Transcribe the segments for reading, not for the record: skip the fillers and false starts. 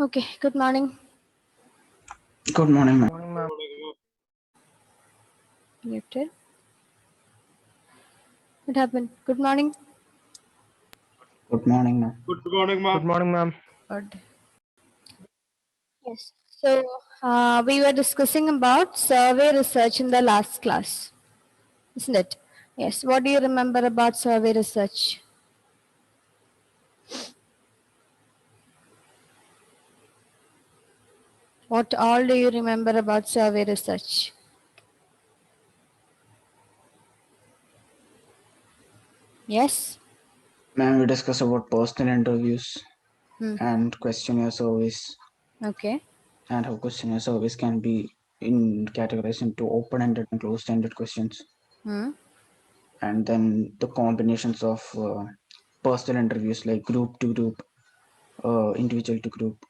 Okay, good morning. Good morning, ma'am. Morning, ma'am. Muted. What happened? Good morning. Good morning, ma'am. Good morning, ma'am. Good morning, ma'am. Good. Yes. So we were discussing about survey research in the last class, isn't it? Yes. What do you remember about survey research? What all do you remember about survey research? Yes. Ma'am, we discussed about personal interviews Hmm. and questionnaire surveys, Okay. and how questionnaire surveys can be categorized into open-ended and closed-ended questions, Hmm. and then the combinations of personal interviews like group to group, individual to group.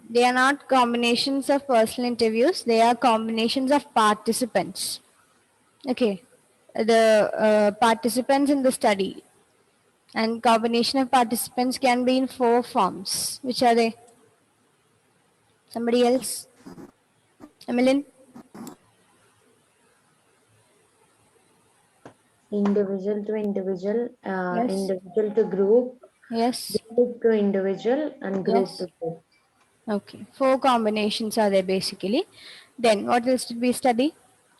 They are not combinations of personal interviews. They are combinations of participants. Okay. The participants in the study. And combination of participants can be in 4 forms. Which are they? Somebody else? Emmeline? Individual to individual, Yes. individual to group, Yes. group to individual, and group Yes. to group. Okay. 4 combinations are there basically. Then what else did we study?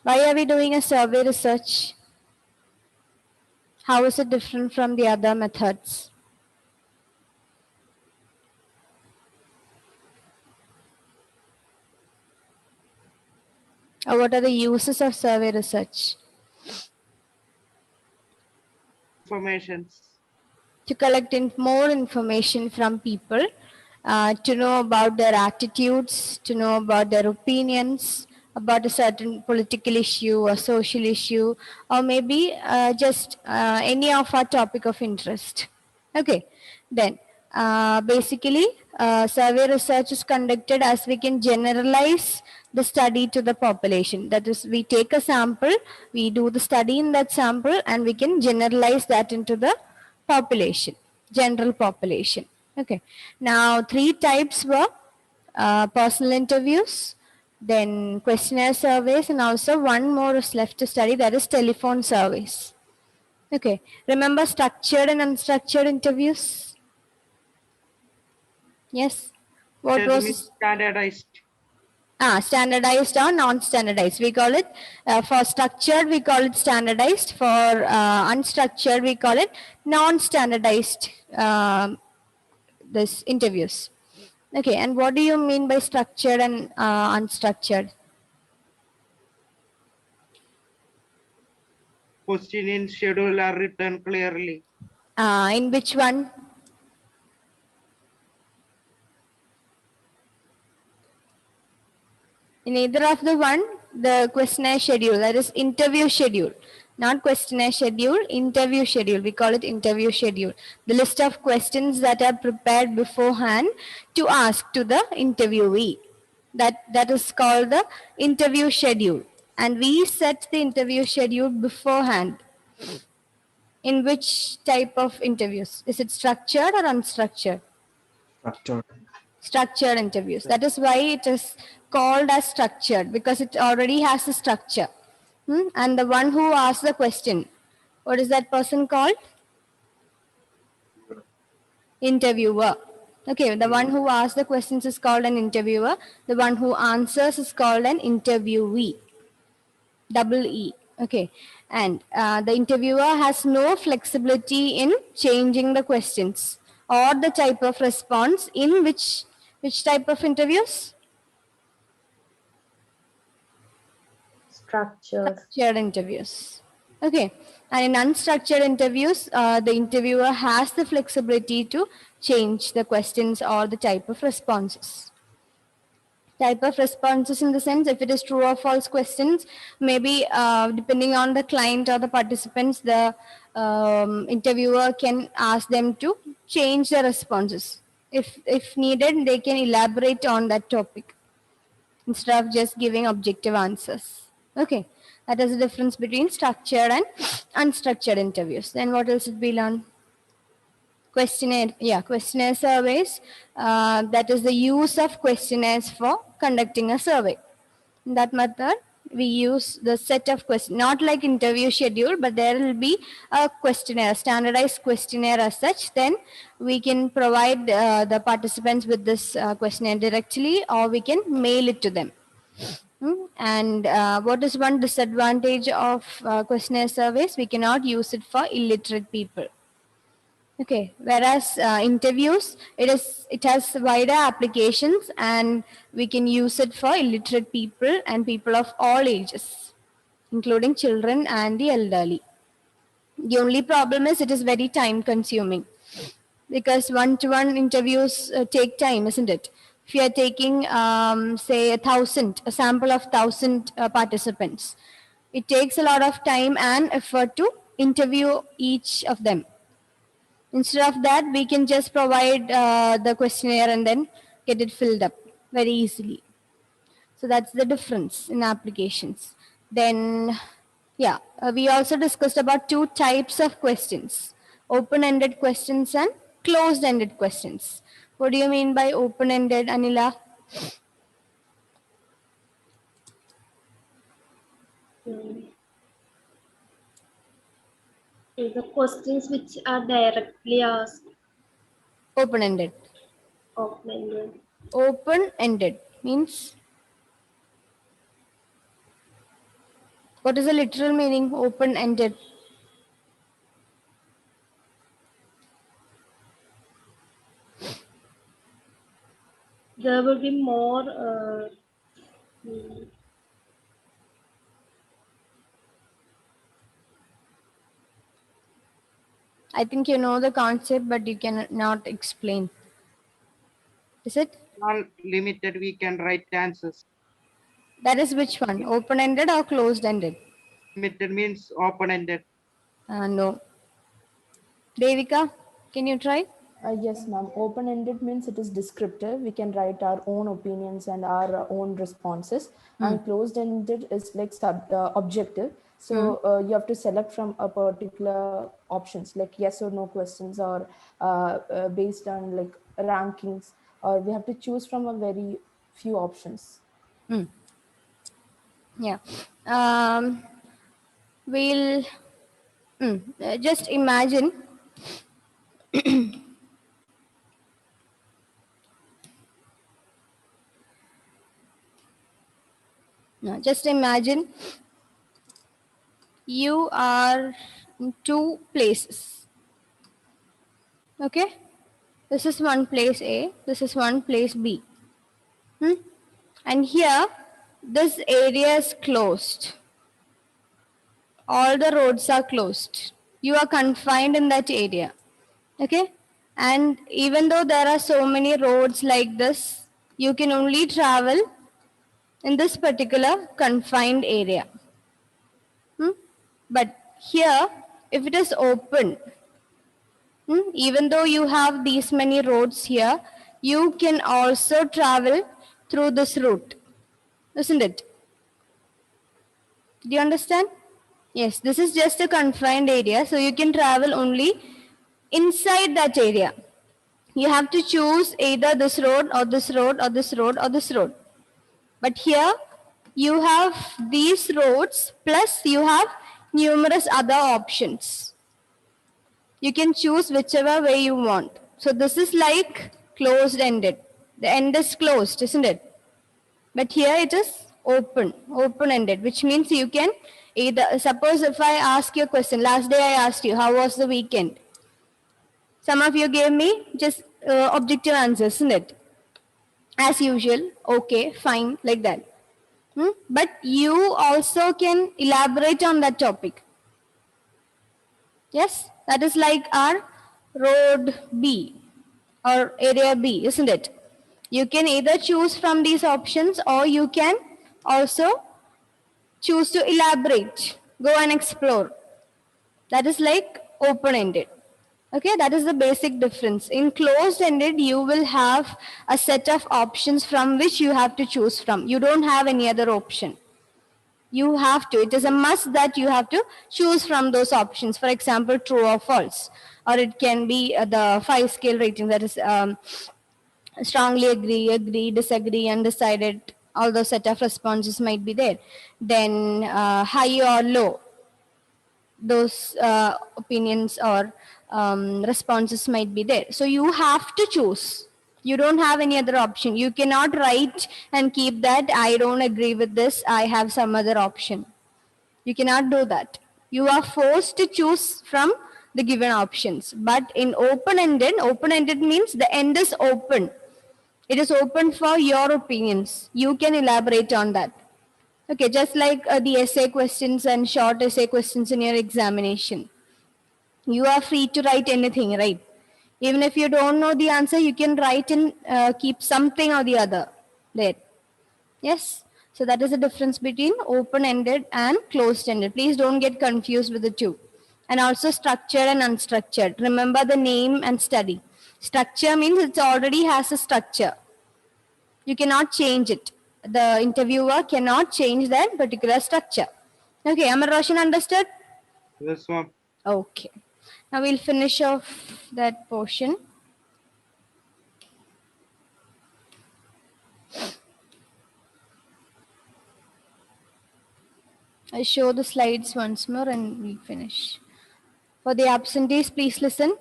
Why are we doing a survey research? How is it different from the other methods? Or what are the uses of survey research? Informations. To collect more information from people, to know about their attitudes, to know about their opinions about a certain political issue or social issue, or maybe just any of our topic of interest. Okay, then basically survey research is conducted as we can generalize the study to the population. That is, we take a sample, we do the study in that sample, and we can generalize that into the population, general population. Okay. Now, 3 types were personal interviews, then questionnaire surveys, and also one more is left to study, that is telephone surveys. Okay. Remember structured and unstructured interviews? Yes. What was Standardized. standardized or non-standardized? We call it for structured, we call it standardized. For unstructured, we call it non-standardized. This interviews. Okay, and what do you mean by structured and unstructured? Question in schedule are written clearly. In which one? In either of the one, the questionnaire schedule, that is interview schedule. Not questionnaire schedule, interview schedule. We call it interview schedule. The list of questions that are prepared beforehand to ask to the interviewee. That is called the interview schedule. And we set the interview schedule beforehand. In which type of interviews? Is it structured or unstructured? Structured. Structured interviews. That is why it is called as structured, because it already has a structure. And the one who asks the question, what is that person called? Interviewer. Okay, the one who asks the questions is called an interviewer. The one who answers is called an interviewee. Double E. Okay, and the interviewer has no flexibility in changing the questions or the type of response in which type of interviews? Structured. Structured interviews. Okay, and in unstructured interviews, the interviewer has the flexibility to change the questions or the type of responses. Type of responses in the sense, if it is true or false questions, maybe depending on the client or the participants, the interviewer can ask them to change the responses. If needed, they can elaborate on that topic instead of just giving objective answers. Okay, that is the difference between structured and unstructured interviews. Then what else did we learn? questionnaire surveys. That is the use of questionnaires for conducting a survey. In that method, we use the set of questions, not like interview schedule, but there will be a questionnaire, standardized questionnaire as such. Then we can provide the participants with this questionnaire directly, or we can mail it to them. And what is one disadvantage of questionnaire surveys? We cannot use it for illiterate people. Okay, whereas interviews, it has wider applications, and we can use it for illiterate people and people of all ages, including children and the elderly. The only problem is it is very time consuming, because one-to-one interviews take time, isn't it? If you are taking, say, a sample of 1,000 participants, it takes a lot of time and effort to interview each of them. Instead of that, we can just provide the questionnaire and then get it filled up very easily. So that's the difference in applications. Then, yeah, we also discussed about two types of questions: open-ended questions and closed-ended questions. What do you mean by open-ended, Anila? The questions which are directly asked, Open-ended. open-ended. Open-ended means, what is the literal meaning, open-ended? There will be more. I think you know the concept, but you cannot explain. Is it? Unlimited, we can write answers. That is which one? Open-ended or closed-ended? Limited means open-ended. No. Devika, can you try? Yes, ma'am. Open-ended means it is descriptive. We can write our own opinions and our own responses. And closed-ended is like objective. So you have to select from a particular options, like yes or no questions, or based on like rankings, or we have to choose from a very few options. Yeah. We'll just imagine no, just imagine you are in two places. Okay? This is one place A, this is one place B. And here, this area is closed. All the roads are closed. You are confined in that area. Okay? And even though there are so many roads like this, you can only travel in this particular confined area. But here, if it is open, even though you have these many roads here, you can also travel through this route, isn't it? Do you understand? Yes, this is just a confined area, so you can travel only inside that area. You have to choose either this road or this road or this road or this road. But here, you have these roads, plus you have numerous other options. You can choose whichever way you want. So this is like closed-ended. The end is closed, isn't it? But here it is open-ended, which means you can either, suppose if I ask you a question, last day I asked you, how was the weekend? Some of you gave me just objective answers, isn't it? As usual, okay, fine, like that. But you also can elaborate on that topic. Yes, that is like our road B or area B, isn't it? You can either choose from these options, or you can also choose to elaborate, go and explore. That is like open-ended. Okay, that is the basic difference. In closed-ended, you will have a set of options from which you have to choose from. You don't have any other option. You have to. It is a must that you have to choose from those options. For example, true or false. Or it can be the 5-scale rating, that is strongly agree, agree, disagree, undecided. All those set of responses might be there. Then high or low, those opinions or responses might be there. So you have to choose. You don't have any other option. You cannot write and keep that, I don't agree with this, I have some other option. You cannot do that. You are forced to choose from the given options. But in open-ended means the end is open. It is open for your opinions. You can elaborate on that. Okay, just like the essay questions and short essay questions in your examination. You are free to write anything, right? Even if you don't know the answer, you can write and keep something or the other there. Yes? So that is the difference between open-ended and closed-ended. Please don't get confused with the two. And also structured and unstructured. Remember the name and study. Structure means it already has a structure. You cannot change it. The interviewer cannot change that particular structure. Okay, Amar Roshan, understood? Yes, ma'am. Okay. Now we'll finish off that portion. I'll show the slides once more and we'll finish. For the absentees, please listen.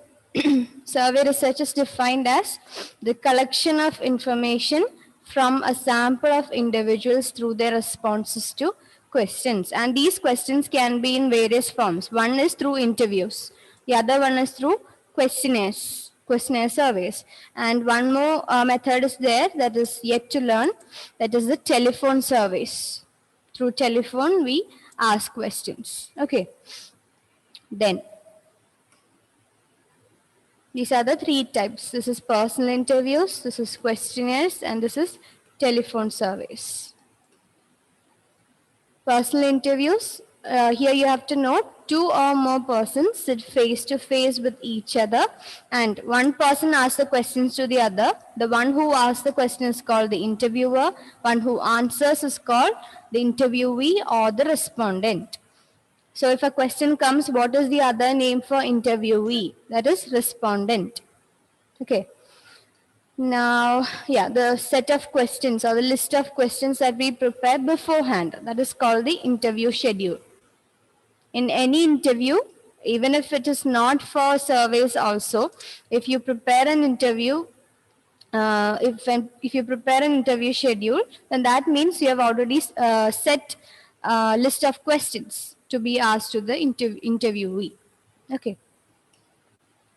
Survey research is defined as the collection of information from a sample of individuals through their responses to questions. And these questions can be in various forms. One is through interviews. The other one is through questionnaire surveys. And one more method is there that is yet to learn. That is the telephone surveys. Through telephone, we ask questions. Okay. Then, these are the 3 types. This is personal interviews, this is questionnaires, and this is telephone surveys. Personal interviews, here you have to note 2 or more persons sit face to face with each other and one person asks the questions to the other. The one who asks the question is called the interviewer. One who answers is called the interviewee or the respondent. So if a question comes, what is the other name for interviewee? That is respondent. Okay. Now, yeah, the set of questions or the list of questions that we prepare beforehand, that is called the interview schedule. In any interview, even if it is not for surveys also, if you prepare an interview, if you prepare an interview schedule, then that means you have already set a list of questions to be asked to the interviewee. Okay.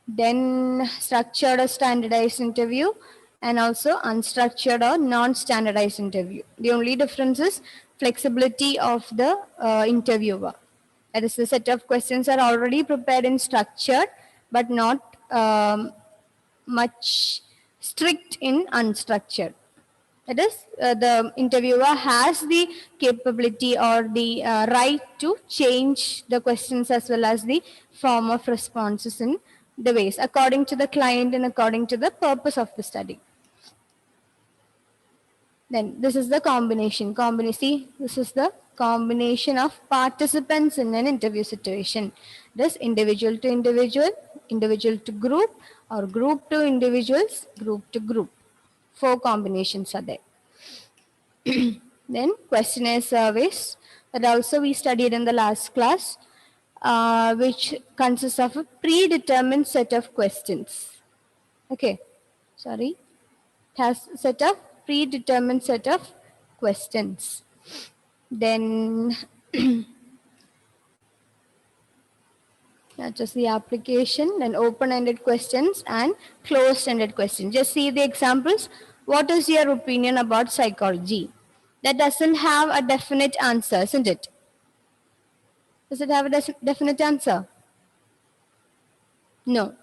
Then structured or standardized interview and also unstructured or non-standardized interview. The only difference is flexibility of the interviewer. That is, the set of questions are already prepared and structured, but not much strict in unstructured. That is, the interviewer has the capability or the right to change the questions as well as the form of responses in the ways according to the client and according to the purpose of the study. Then this is the combination. See, this is the combination of participants in an interview situation. This individual to individual, individual to group, or group to individuals, group to group. 4 combinations are there. Then questionnaire surveys that also we studied in the last class, which consists of a predetermined set of questions. Okay, sorry, it has set of predetermined set of questions. Then that is the application, then open-ended questions and closed-ended questions. Just see the examples. What is your opinion about psychology? That doesn't have a definite answer, isn't it? Does it have a definite answer? No.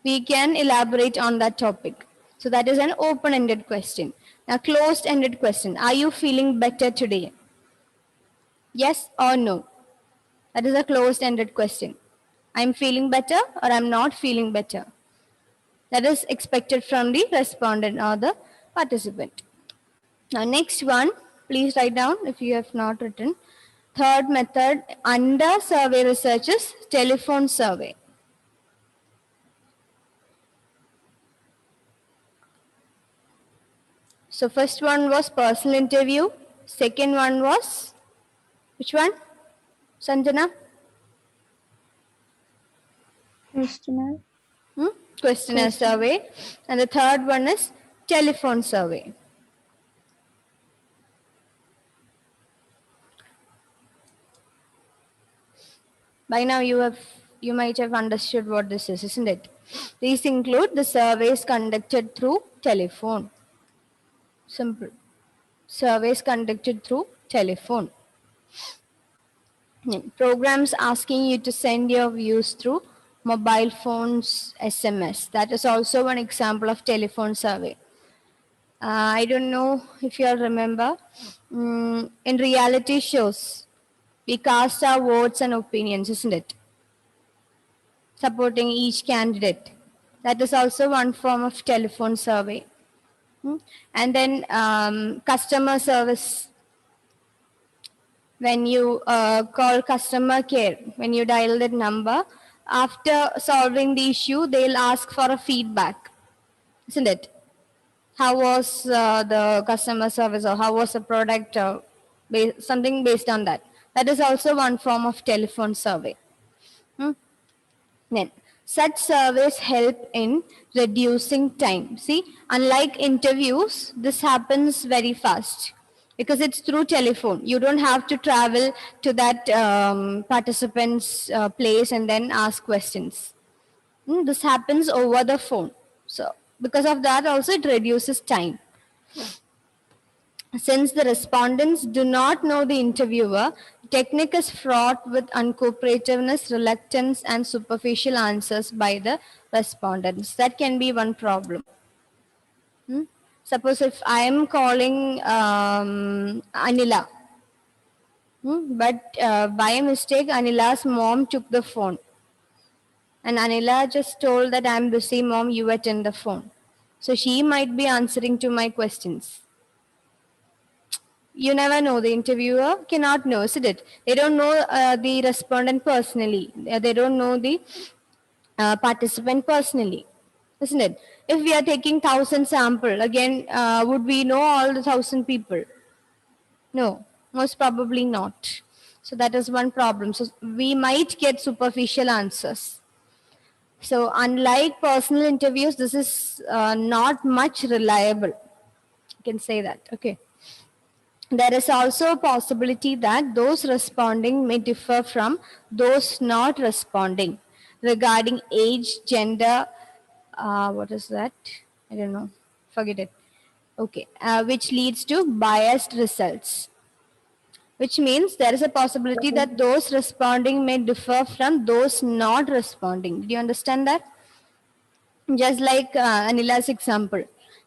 We can elaborate on that topic. So that is an open-ended question. Now, closed-ended question. Are you feeling better today? Yes or no? That is a closed-ended question. I'm feeling better or I'm not feeling better. That is expected from the respondent or the participant. Now, next one, please write down if you have not written. Third method under survey research is telephone survey. So first one was personal interview. Second one was, which one? Sanjana? Questionnaire. Questionnaire survey. And the third one is telephone survey. By now you might have understood what this is, isn't it? These include the surveys conducted through telephone. Simple. Surveys conducted through telephone. Programs asking you to send your views through mobile phones, SMS. That is also one example of telephone survey. I don't know if you all remember. In reality shows, we cast our votes and opinions, isn't it? Supporting each candidate. That is also one form of telephone survey. And then customer service. When you call customer care, when you dial that number, after solving the issue, they'll ask for a feedback, isn't it? How was the customer service, or how was the product, or something based on that. That is also one form of telephone survey. Then, such surveys help in reducing time. See, unlike interviews, this happens very fast because it's through telephone. You don't have to travel to that participant's place and then ask questions. This happens over the phone. So, because of that also it reduces time. Since the respondents do not know the interviewer, technique is fraught with uncooperativeness, reluctance, and superficial answers by the respondents. That can be one problem. Suppose if I am calling Anila, but by mistake Anila's mom took the phone. And Anila just told that I'm busy, mom, you attend the phone. So she might be answering to my questions. You never know. The interviewer cannot know, isn't it? They don't know the respondent personally. They don't know the participant personally, isn't it? If we are taking 1,000 sample, again, would we know all the 1,000 people? No, most probably not. So that is one problem. So we might get superficial answers. So unlike personal interviews, this is not much reliable. You can say that, okay. There is also a possibility that those responding may differ from those not responding regarding age, gender, what is that? I don't know, forget it. Okay, which leads to biased results. Which means there is a possibility that those responding may differ from those not responding. Did you understand that? Just like Anila's example.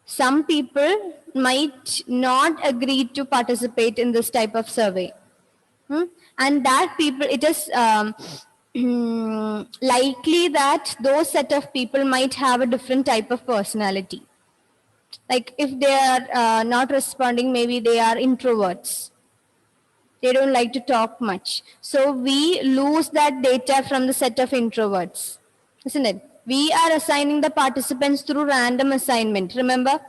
Some people might not agree to participate in this type of survey. And that people, it is likely that those set of people might have a different type of personality. Like if they are not responding, maybe they are introverts. They don't like to talk much. So we lose that data from the set of introverts, isn't it? We are assigning the participants through random assignment. Remember,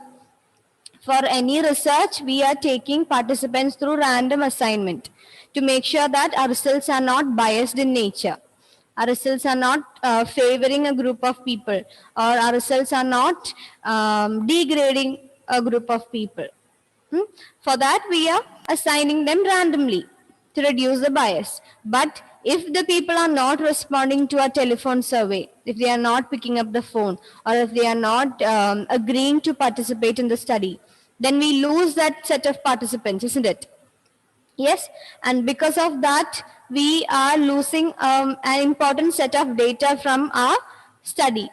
for any research, we are taking participants through random assignment to make sure that our results are not biased in nature. Our results are not favoring a group of people, or our results are not degrading a group of people. For that, we are assigning them randomly to reduce the bias. But if the people are not responding to our telephone survey, if they are not picking up the phone, or if they are not agreeing to participate in the study, then we lose that set of participants, isn't it? Yes, and because of that, we are losing an important set of data from our study,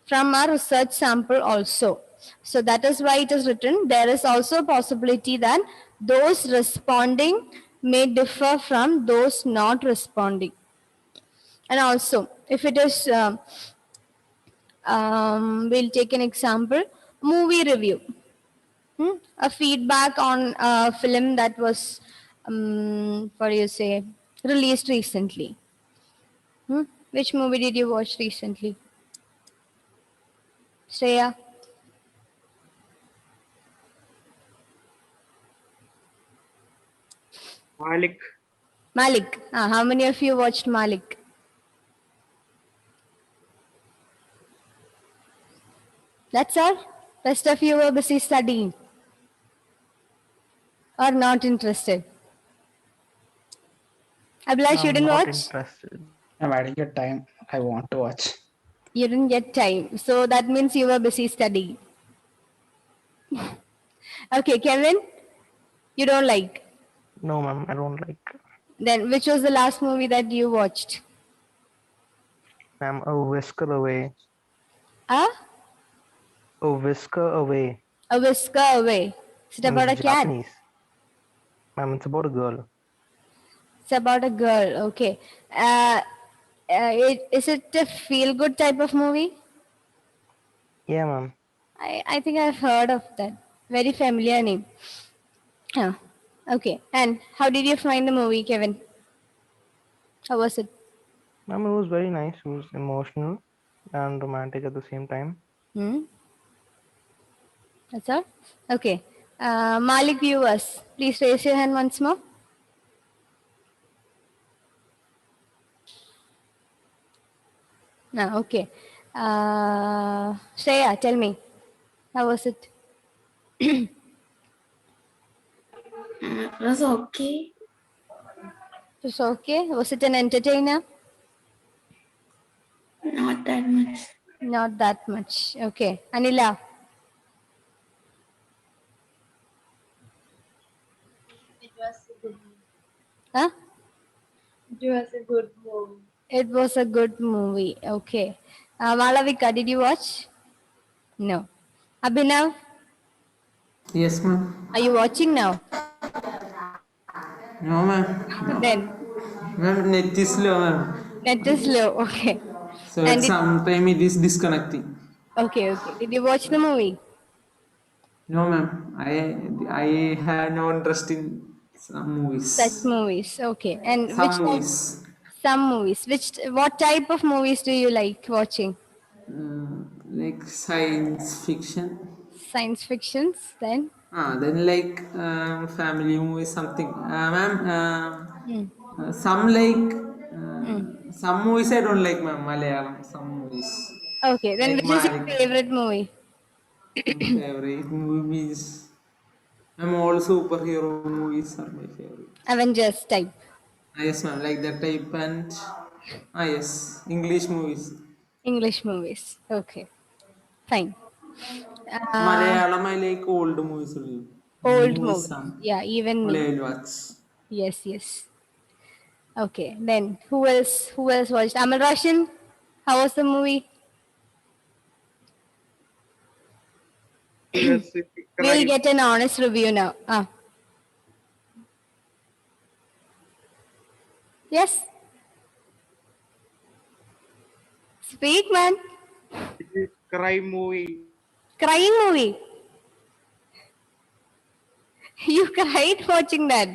from our research sample also. So that is why it is written, there is also a possibility that those responding may differ from those not responding. And also, if it is, we'll take an example, movie review. A feedback on a film that was what do you say, released recently? Which movie did you watch recently? Shreya? Malik. Malik. How many of you watched Malik? That's all? Rest of you were busy studying or not interested? Abhilash, you I'm didn't not watch? interested. I'm adding a time. I want to watch. You didn't get time. So that means you were busy studying. Okay, Kevin, you don't like. No, ma'am, I don't like. Then which was the last movie that you watched? Ma'am, A Whisker Away. Ah? A Whisker Away. A Whisker Away. Is it about a It's cat? Japanese. Ma'am, it's about a girl. It's about a girl. Okay. Is it a feel-good type of movie? Yeah, ma'am. I think I've heard of that. Very familiar name. Yeah. Okay. And how did you find the movie, Kevin? How was it? Ma'am, it was very nice. It was emotional and romantic at the same time. That's all? Okay. Malik viewers, please raise your hand once more. No, okay. Shreya, tell me, how was it? It was okay. It was okay. Was it an entertainer? Not that much. Not that much. Okay. Anila. It was a good movie. Huh? It was a good movie. It was a good movie. Okay. Malavika, did you watch? No. Abhinav, Yes, ma'am. are you watching now? No, ma'am. Then, Ma'am, net is low, ma'am. net is low. Okay. So And at it- some time it is disconnecting. Okay. Did you watch the movie? No, ma'am. I have no interest in some movies. Such movies. Okay. And Some which movies. some movies? What type of movies do you like watching? Like science fiction. Science fictions, then? Then like family movies, something. Ma'am, some like some movies I don't like, ma'am. Malayalam, some movies. Okay, then Like which is your Malik. favorite movie? Favorite movies. I'm all superhero movies are my favorite. Avengers type. Yes, ma'am. Like that type and yes, English movies. English movies. Okay, fine. Malayalam I like old movies only. Old New movies. some. Yeah, even Only me. I'll watch. Yes. Okay, then who else watched? Amal Roshan, how was the movie? Yes, We'll cry. get an honest review now. Yes? Speak, man. It is cry movie. Crying movie. You cried watching that.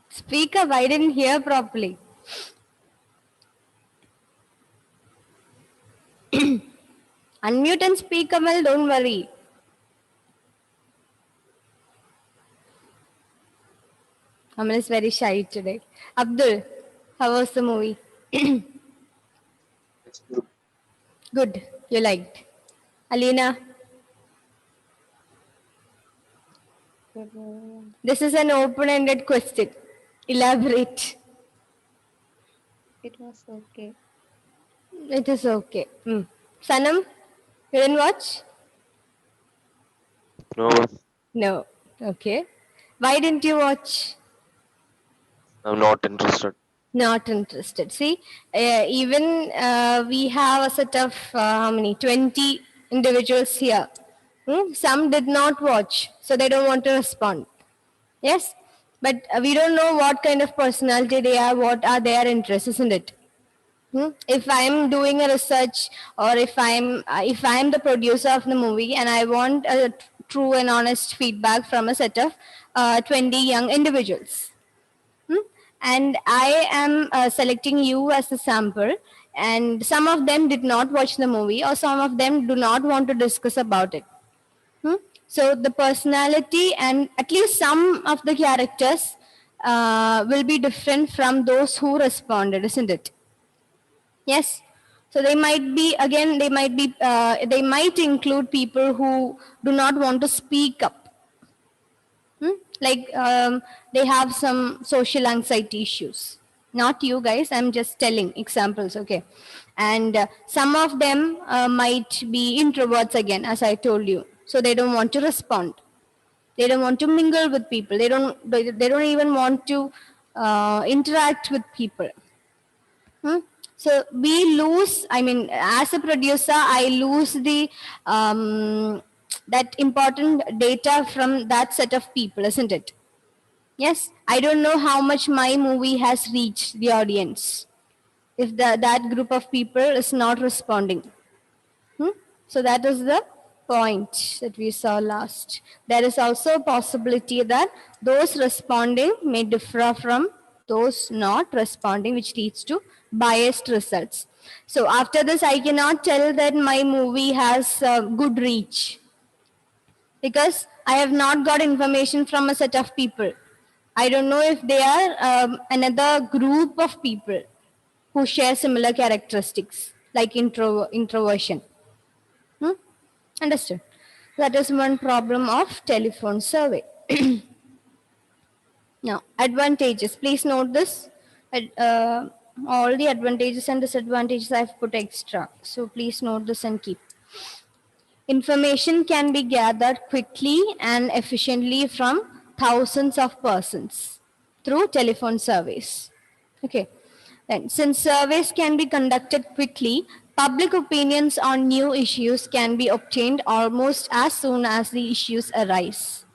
Speak up, I didn't hear properly. Unmute and speak, Amal, don't worry. Amal is very shy today. Abdul, how was the movie? Good, you liked. Alina? This is an open-ended question. Elaborate. It was okay. It is okay. Sanam, you didn't watch? No, No. Okay. Why didn't you watch? I'm not interested. Not interested. See, even we have a set of how many? 20 individuals here. Some did not watch, so they don't want to respond. Yes, but we don't know what kind of personality they are, what are their interests, isn't it? If I'm doing a research or if I'm the producer of the movie and I want true and honest feedback from a set of 20 young individuals. And I am selecting you as a sample, and some of them did not watch the movie, or some of them do not want to discuss about it. So the personality and at least some of the characters will be different from those who responded, isn't it? Yes. So they might be, again, they might include people who do not want to speak up. Like they have some social anxiety issues. Not you guys, I'm just telling examples, okay? And some of them might be introverts again, as I told you. So they don't want to respond. They don't want to mingle with people. They don't even want to interact with people. So we lose, I mean, as a producer, I lose the that important data from that set of people, isn't it? Yes, I don't know how much my movie has reached the audience if that group of people is not responding. So that is the point that we saw last. There is also a possibility that those responding may differ from those not responding, which leads to biased results. So after this, I cannot tell that my movie has good reach because I have not got information from a set of people. I don't know if they are another group of people who share similar characteristics like introversion. Understood? That is one problem of telephone survey. Now, advantages. Please note this. All the advantages and disadvantages I've put extra. So please note this and keep. Information can be gathered quickly and efficiently from thousands of persons through telephone surveys. Okay. Then, since surveys can be conducted quickly, public opinions on new issues can be obtained almost as soon as the issues arise.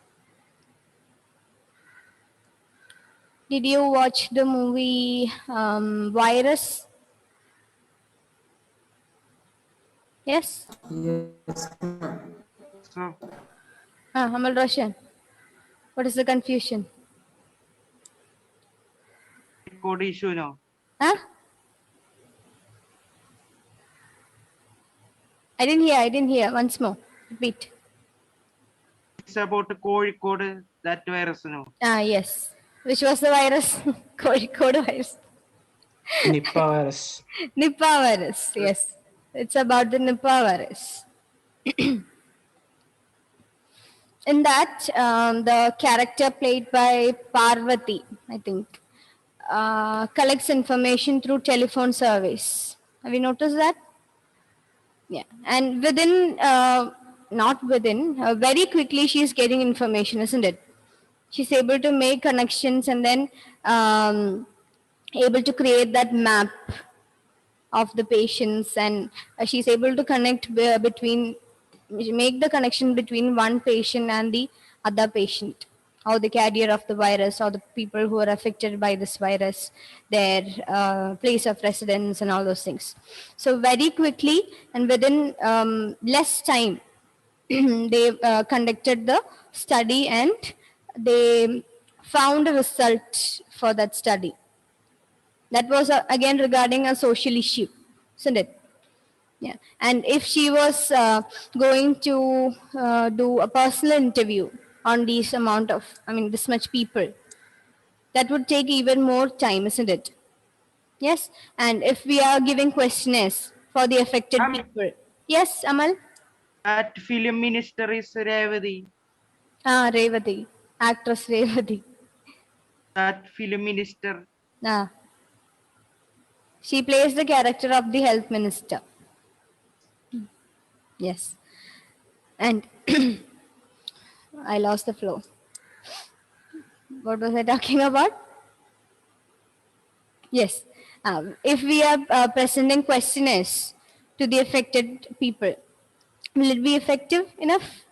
Did you watch the movie Virus? Yes? Yes. So, Hamal Roshan, what is the confusion? code issue now. Huh? I didn't hear. Once more. Repeat. It's about the code that virus now. Yes. Which was the virus? Code virus. Nipah virus. Nipah virus. Yes. It's about the Nipah virus. In that, the character played by Parvati, I think, collects information through telephone surveys. Have you noticed that? Yeah. And within, not within, very quickly she's getting information, isn't it? She's able to make connections and then able to create that map of the patients, and she's able to connect make the connection between one patient and the other patient, or the carrier of the virus, or the people who are affected by this virus, their place of residence and all those things. So very quickly and within less time, they conducted the study and they found a result for that study. That was again regarding a social issue, isn't it? Yeah. And if she was going to do a personal interview on this much people, that would take even more time, isn't it? Yes. And if we are giving questionnaires for the affected people. Yes, Amal? That film minister is Revati. Revati. Actress Revati. That film minister. She plays the character of the health minister. Yes. And I lost the flow. What was I talking about? Yes. If we are presenting questionnaires to the affected people, will it be effective enough?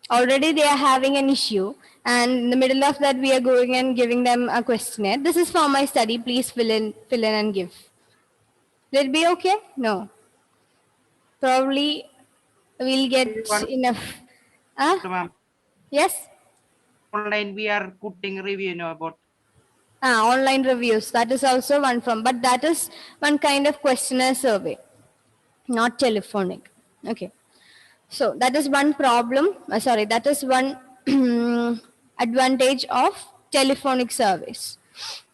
Already they are having an issue, and in the middle of that we are going and giving them a questionnaire. This is for my study, please fill in and give. Will it be okay? No. Probably we'll get enough Ma'am, Yes. online we are putting review about. Online reviews. That is also one form, but that is one kind of questionnaire survey, not telephonic. Okay. So that is one problem. Sorry, that is one advantage of telephonic surveys.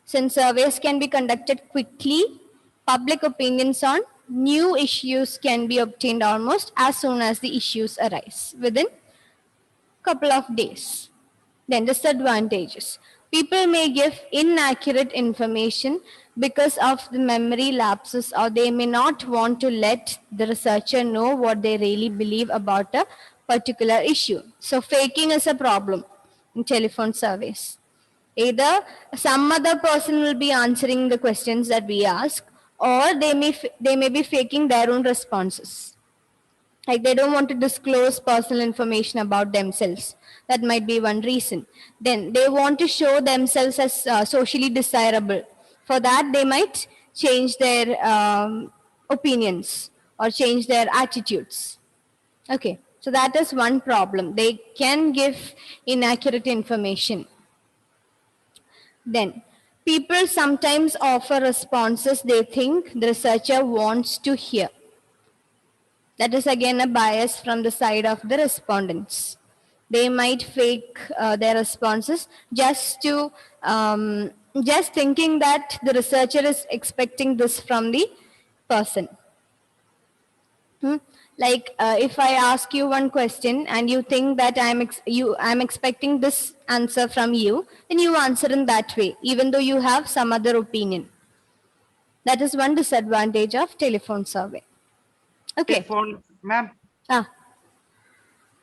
Since surveys can be conducted quickly, public opinions on new issues can be obtained almost as soon as the issues arise within couple of days. Then disadvantages. People may give inaccurate information because of the memory lapses, or they may not want to let the researcher know what they really believe about a particular issue. So faking is a problem in telephone surveys. Either some other person will be answering the questions that we ask, or they may be faking their own responses. Like they don't want to disclose personal information about themselves. That might be one reason. Then they want to show themselves as socially desirable. For that, they might change their opinions or change their attitudes. Okay, so that is one problem. They can give inaccurate information. Then, people sometimes offer responses they think the researcher wants to hear. That is again a bias from the side of the respondents. They might fake their responses just thinking that the researcher is expecting this from the person. Like if I ask you one question and you think that I'm expecting this answer from you, then you answer in that way, even though you have some other opinion. That is one disadvantage of telephone survey. Okay. Telephone, ma'am, Ah,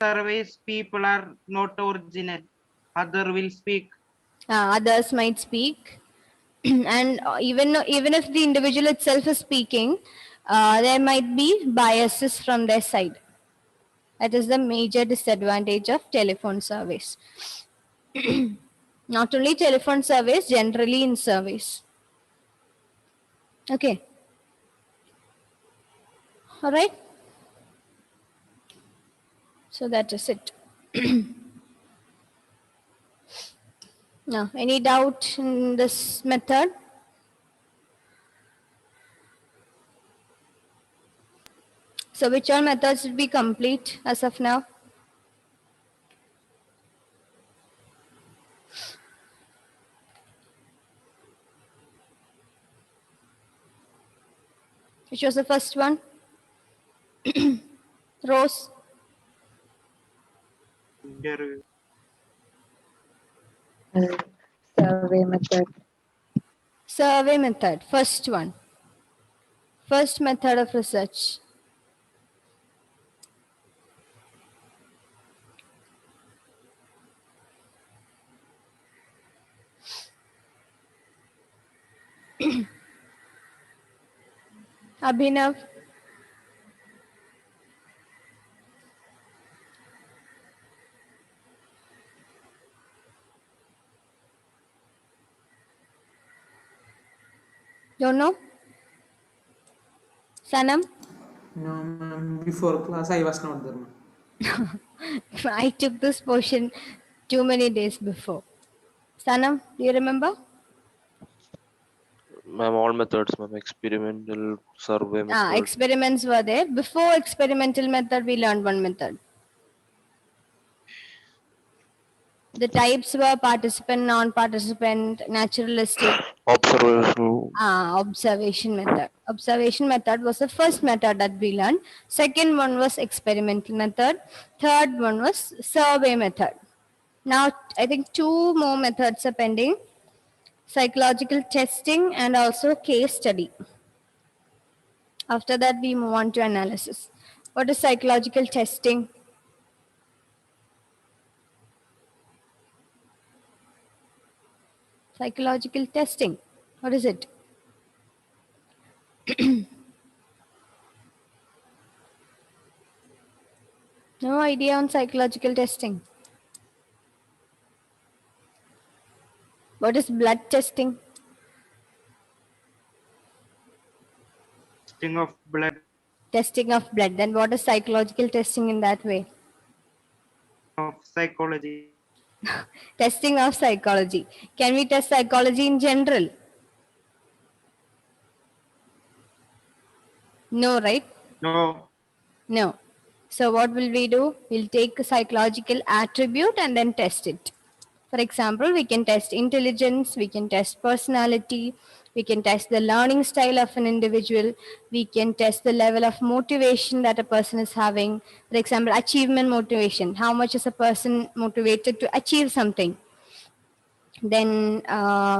surveys people are not original. Other will speak. others might speak, and even if the individual itself is speaking, there might be biases from their side. That is the major disadvantage of telephone surveys. Not only telephone surveys, generally in surveys. Okay. All right. So that is it. Now, any doubt in this method? So which all methods did we complete as of now? Which was the first one? Rose? Interview. Survey method. Survey method, first one. First method of research. Abhinav? Don't know? Sanam? No, ma'am. Before class, I was not there, ma'am. I took this portion too many days before. Sanam, do you remember? Ma'am, all methods, ma'am. Experimental, survey method. Experiments were there. Before experimental method, we learned one method. The types were participant, non-participant, naturalistic. Observational. Observation method. Observation method was the first method that we learned. Second one was experimental method. Third one was survey method. Now, I think two more methods are pending. Psychological testing and also case study. After that, we move on to analysis. What is psychological testing? Psychological testing. What is it? No idea on psychological testing. What is blood testing? Testing of blood. Testing of blood. Then what is psychological testing in that way? of psychology. Testing of psychology. Can we test psychology in general? No, right? No. No. So what will we do? We'll take a psychological attribute and then test it. For example, we can test intelligence, we can test personality, we can test the learning style of an individual, we can test the level of motivation that a person is having. For example, achievement motivation. How much is a person motivated to achieve something? Then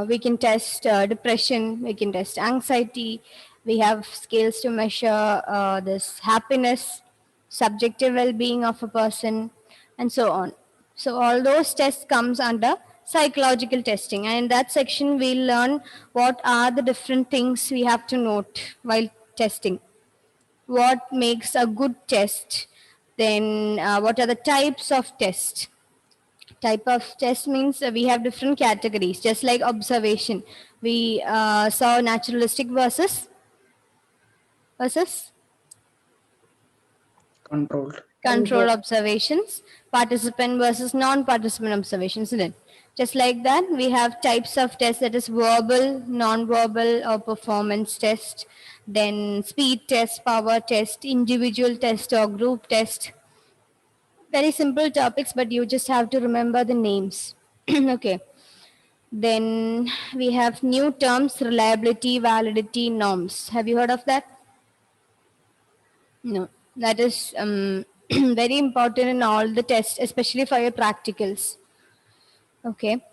we can test depression, we can test anxiety, we have scales to measure this happiness, subjective well-being of a person, and so on. So all those tests comes under psychological testing, and in that section we'll learn what are the different things we have to note while testing. What makes a good test, then what are the types of tests. Type of test means we have different categories, just like observation. We saw naturalistic versus controlled observations, participant versus non-participant observations, isn't it? Just like that, we have types of tests, that is verbal, non-verbal, or performance test, then speed test, power test, individual test, or group test. Very simple topics, but you just have to remember the names. Okay. Then we have new terms, reliability, validity, norms. Have you heard of that? No. That is very important in all the tests, especially for your practicals. Okay.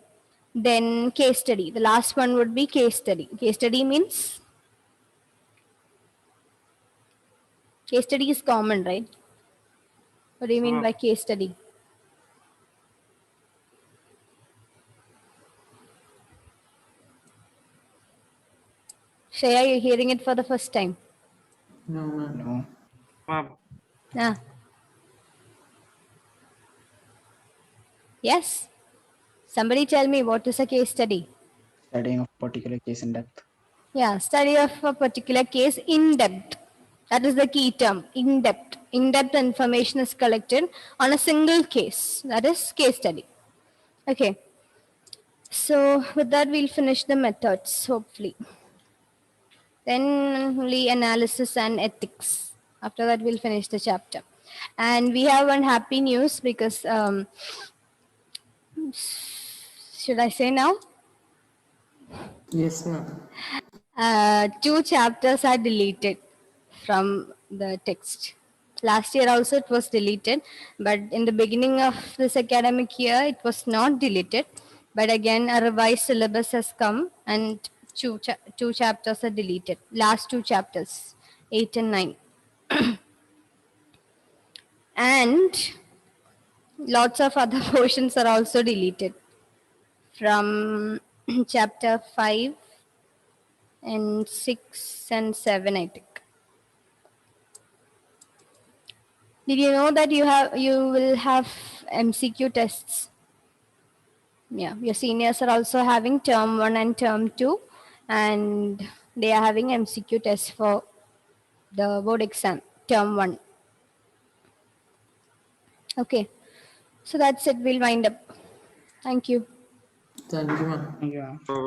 Then case study. The last one would be case study. Case study means? Case study is common, right? What do you mean by case study? Shreya, you're hearing it for the first time. No, ma'am. Ah. Yes. Somebody tell me, what is a case study? Studying a particular case in depth. Yeah, study of a particular case in depth. That is the key term, in depth. In depth information is collected on a single case. That is case study. Okay. So with that, we'll finish the methods, hopefully. Then only analysis and ethics. After that, we'll finish the chapter. And we have one happy news because, should I say now? Yes, ma'am. 2 chapters are deleted from the text. Last year also it was deleted, but in the beginning of this academic year, it was not deleted. But again, a revised syllabus has come and two chapters are deleted. Last 2 chapters, 8 and 9. And lots of other portions are also deleted from chapter 5 and 6 and 7, I think. Did you know that you will have MCQ tests? Yeah, your seniors are also having term 1 and term 2, and they are having MCQ tests for the board exam, term 1. Okay, so that's it. We'll wind up. Thank you. Thank you, ma'am. Yeah.